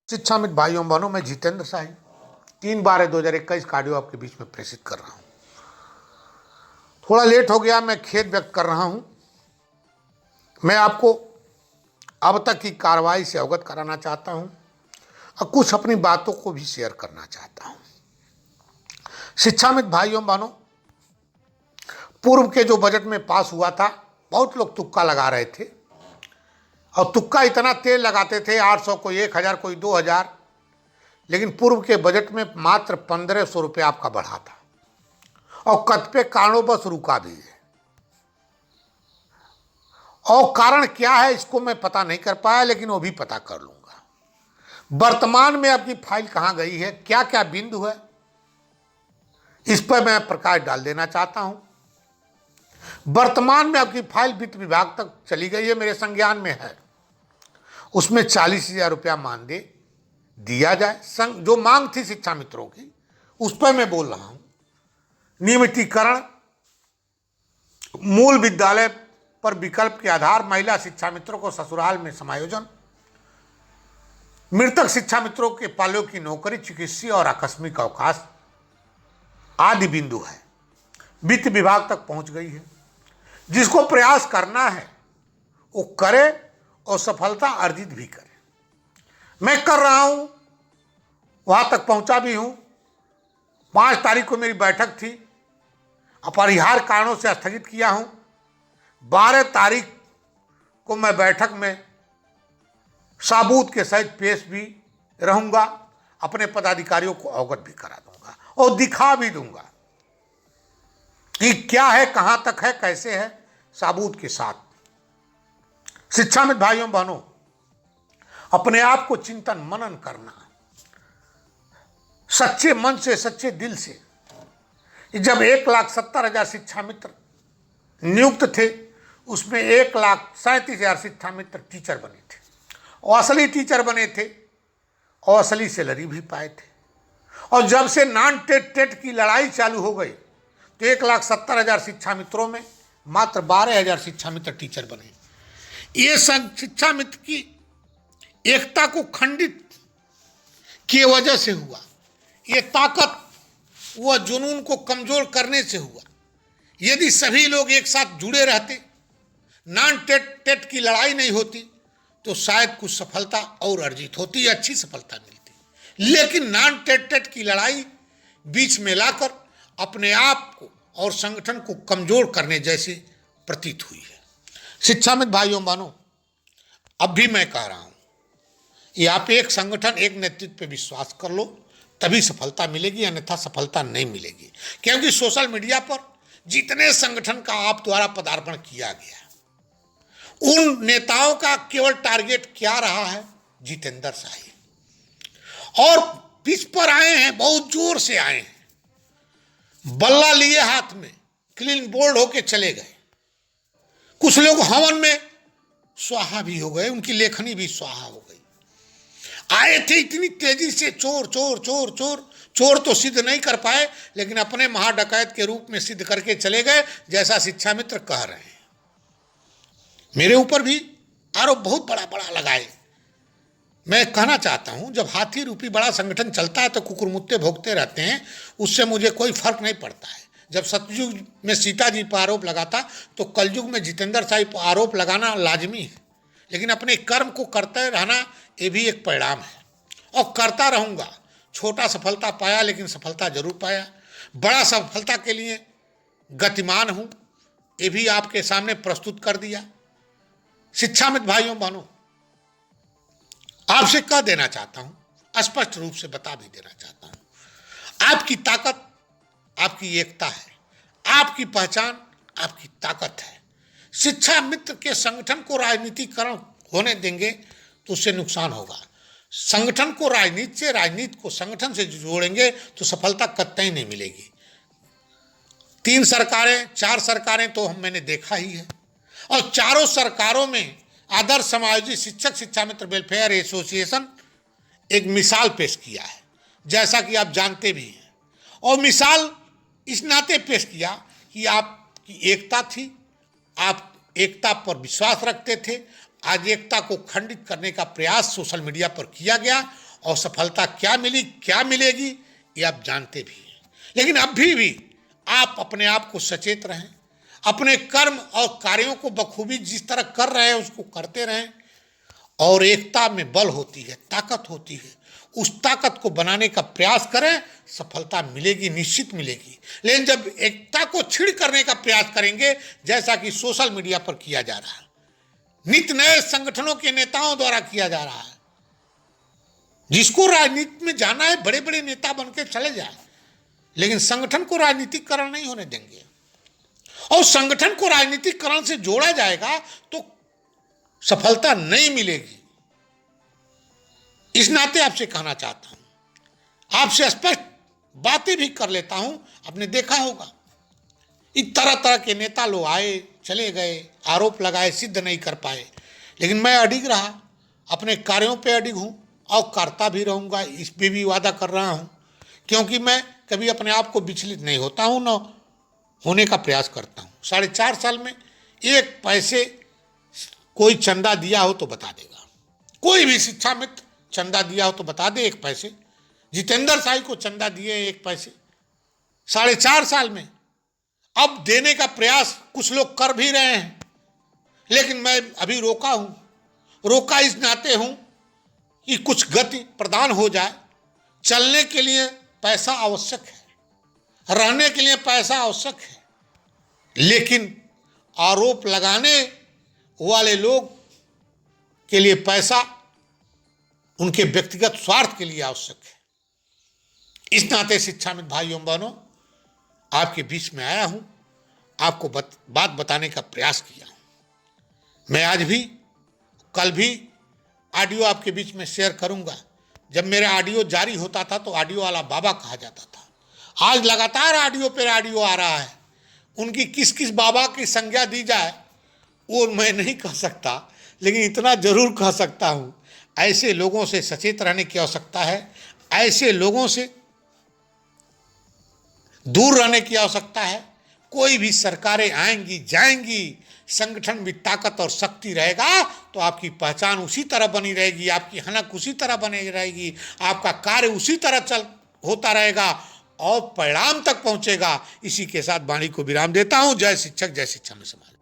शिक्षा मित्र भाइयों बहनों, मैं जितेंद्र शाही 3/12/2021 कार्डियो आपके बीच में प्रेषित कर रहा हूं। थोड़ा लेट हो गया, मैं खेद व्यक्त कर रहा हूं। मैं आपको अब तक की कार्रवाई से अवगत कराना चाहता हूं और कुछ अपनी बातों को भी शेयर करना चाहता हूं। शिक्षा मित्र भाइयों बहनों, पूर्व के जो बजट में पास हुआ था, बहुत लोग तुक्का लगा रहे थे और तुक्का इतना तेज लगाते थे, 800 कोई 1000 कोई 2000, लेकिन पूर्व के बजट में मात्र 1500 रुपये आपका बढ़ा था और कतिपय कारणोंवश रुका भी है। और कारण क्या है इसको मैं पता नहीं कर पाया, लेकिन वो भी पता कर लूंगा। वर्तमान में आपकी फाइल कहां गई है, क्या क्या बिंदु है, इस पर मैं प्रकाश डाल देना चाहता हूं। वर्तमान में आपकी फाइल वित्त विभाग तक चली गई है, मेरे संज्ञान में है। उसमें 40,000 रुपया मानदेय दिया जाए। जो मांग थी शिक्षा मित्रों की, उस पर मैं बोल रहा हूं। नियमितीकरण, मूल विद्यालय पर विकल्प के आधार, महिला शिक्षा मित्रों को ससुराल में समायोजन, मृतक शिक्षा मित्रों के पालों की नौकरी, चिकित्सीय और आकस्मिक अवकाश आदि बिंदु है। वित्त विभाग तक पहुंच गई है। जिसको प्रयास करना है वो करे और सफलता अर्जित भी करे। मैं कर रहा हूं, वहां तक पहुंचा भी हूं। 5 तारीख को मेरी बैठक थी, अपरिहार्य कारणों से स्थगित किया हूं। 12 तारीख को मैं बैठक में साबूत के सहित पेश भी रहूंगा, अपने पदाधिकारियों को अवगत भी करा दूंगा और दिखा भी दूंगा कि क्या है, कहां तक है, कैसे है, साबूत के साथ। शिक्षा मित्र भाइयों बहनों, अपने आप को चिंतन मनन करना, सच्चे मन से, सच्चे दिल से। जब 1,70,000 शिक्षा मित्र नियुक्त थे, उसमें 1,37,000 शिक्षा मित्र टीचर बने थे और असली टीचर बने थे और असली सैलरी भी पाए थे। और जब से नॉन टेट की लड़ाई चालू हो गई तो 1,70,000 शिक्षा मित्रों में मात्र 12,000 शिक्षा मित्र टीचर बने। ये सब शिक्षा मित्र की एकता को खंडित की वजह से हुआ। ये ताकत वह जुनून को कमजोर करने से हुआ। यदि सभी लोग एक साथ जुड़े रहते, नॉन टेट की लड़ाई नहीं होती, तो शायद कुछ सफलता और अर्जित होती, अच्छी सफलता मिलती। लेकिन नॉन टेट की लड़ाई बीच में लाकर अपने आप को और संगठन को कमजोर करने जैसी प्रतीत हुई है। शिक्षा मित्र भाइयों बहनों, अब भी मैं कह रहा हूं, ये आप एक संगठन, एक नेतृत्व पे विश्वास कर लो, तभी सफलता मिलेगी, अन्यथा सफलता नहीं मिलेगी। क्योंकि सोशल मीडिया पर जितने संगठन का आप द्वारा पदार्पण किया गया, उन नेताओं का केवल टारगेट क्या रहा है? जितेंद्र शाही। और पिच पर आए हैं, बहुत जोर से आए हैं, बल्ला लिए हाथ में, क्लीन बोल्ड होके चले गए। कुछ लोग हवन में स्वाहा भी हो गए, उनकी लेखनी भी स्वाहा हो गई। आए थे इतनी तेजी से, चोर चोर चोर चोर चोर तो सिद्ध नहीं कर पाए, लेकिन अपने महाडकैत के रूप में सिद्ध करके चले गए, जैसा शिक्षा मित्र कह रहे हैं। मेरे ऊपर भी आरोप बहुत बड़ा बड़ा लगाए। मैं कहना चाहता हूं, जब हाथी रूपी बड़ा संगठन चलता है तो कुकुरमुत्ते भोगते रहते हैं, उससे मुझे कोई फर्क नहीं पड़ता है। जब सतयुग में सीता जी पर आरोप लगाता, तो कलयुग में जितेंद्र शाही पर आरोप लगाना लाजमी है। लेकिन अपने कर्म को करते रहना, ये भी एक परिणाम है और करता रहूंगा। छोटा सफलता पाया, लेकिन सफलता जरूर पाया। बड़ा सफलता के लिए गतिमान हूं, ये भी आपके सामने प्रस्तुत कर दिया। शिक्षा मित्र भाइयों बहनों, आपसे कह देना चाहता हूं, स्पष्ट रूप से बता भी देना चाहता हूं, आपकी ताकत आपकी एकता है, आपकी पहचान आपकी ताकत है। शिक्षा मित्र के संगठन को राजनीतिकरण होने देंगे तो उससे नुकसान होगा। संगठन को राजनीति से, राजनीति को संगठन से जोड़ेंगे तो सफलता कतई नहीं मिलेगी। 3 सरकारें, 4 सरकारें तो मैंने देखा ही है, और चारों सरकारों में आदर्श समायोजित शिक्षक शिक्षा मित्र वेलफेयर एसोसिएशन एक मिसाल पेश किया है, जैसा कि आप जानते भी हैं। और मिसाल इस नाते पेश किया कि आपकी एकता थी, आप एकता पर विश्वास रखते थे। आज एकता को खंडित करने का प्रयास सोशल मीडिया पर किया गया और सफलता क्या मिली क्या मिलेगी ये आप जानते भी हैं। लेकिन अभी भी आप अपने आप को सचेत रहें, अपने कर्म और कार्यों को बखूबी जिस तरह कर रहे हैं उसको करते रहें। और एकता में बल होती है, ताकत होती है, उस ताकत को बनाने का प्रयास करें, सफलता मिलेगी, निश्चित मिलेगी। लेकिन जब एकता को छीड़ करने का प्रयास करेंगे, जैसा कि सोशल मीडिया पर किया जा रहा है, नित्य नए संगठनों के नेताओं द्वारा किया जा रहा है, जिसको राजनीति में जाना है बड़े बड़े नेता बनकर चले जाए, लेकिन संगठन को राजनीतिकरण नहीं होने देंगे। और संगठन को राजनीतिकरण से जोड़ा जाएगा तो सफलता नहीं मिलेगी। इस नाते आपसे कहना चाहता हूं, आपसे स्पष्ट बातें भी कर लेता हूं। आपने देखा होगा इस तरह तरह के नेता लोग आए चले गए, आरोप लगाए, सिद्ध नहीं कर पाए, लेकिन मैं अडिग रहा, अपने कार्यों पे अडिग हूं और करता भी रहूंगा। इस पे भी वादा कर रहा हूं, क्योंकि मैं कभी अपने आप को विचलित नहीं होता हूं, न होने का प्रयास करता हूं। 4.5 साल में एक पैसे कोई चंदा दिया हो तो बता देगा, कोई भी शिक्षा मित्र चंदा दिया हो तो बता दे, 1 पैसे। जितेंद्र साई को चंदा दिए 1 पैसे 4.5 साल में। अब देने का प्रयास कुछ लोग कर भी रहे हैं, लेकिन मैं अभी रोका हूं। रोका इस नाते हूं कि कुछ गति प्रदान हो जाए। चलने के लिए पैसा आवश्यक है, रहने के लिए पैसा आवश्यक है, लेकिन आरोप लगाने वाले लोग के लिए पैसा उनके व्यक्तिगत स्वार्थ के लिए आवश्यक है। इस नाते शिक्षामित्र भाइयों बहनों, आपके बीच में आया हूं, आपको बात बताने का प्रयास किया हूं। मैं आज भी कल भी ऑडियो आपके बीच में शेयर करूंगा। जब मेरा ऑडियो जारी होता था तो ऑडियो वाला बाबा कहा जाता था। आज लगातार ऑडियो पर ऑडियो आ रहा है। उनकी किस किस बाबा की संज्ञा दी जाए वो मैं नहीं कह सकता, लेकिन इतना जरूर कह सकता हूं, ऐसे लोगों से सचेत रहने की आवश्यकता है, ऐसे लोगों से दूर रहने की आवश्यकता है। कोई भी सरकारें आएंगी जाएंगी, संगठन भी ताकत और शक्ति रहेगा तो आपकी पहचान उसी तरह बनी रहेगी, आपकी हनक उसी तरह बनी रहेगी, आपका कार्य उसी तरह होता रहेगा और परिणाम तक पहुंचेगा। इसी के साथ वाणी को विराम देता हूं। जय शिक्षक, जय शिक्षा में समाज।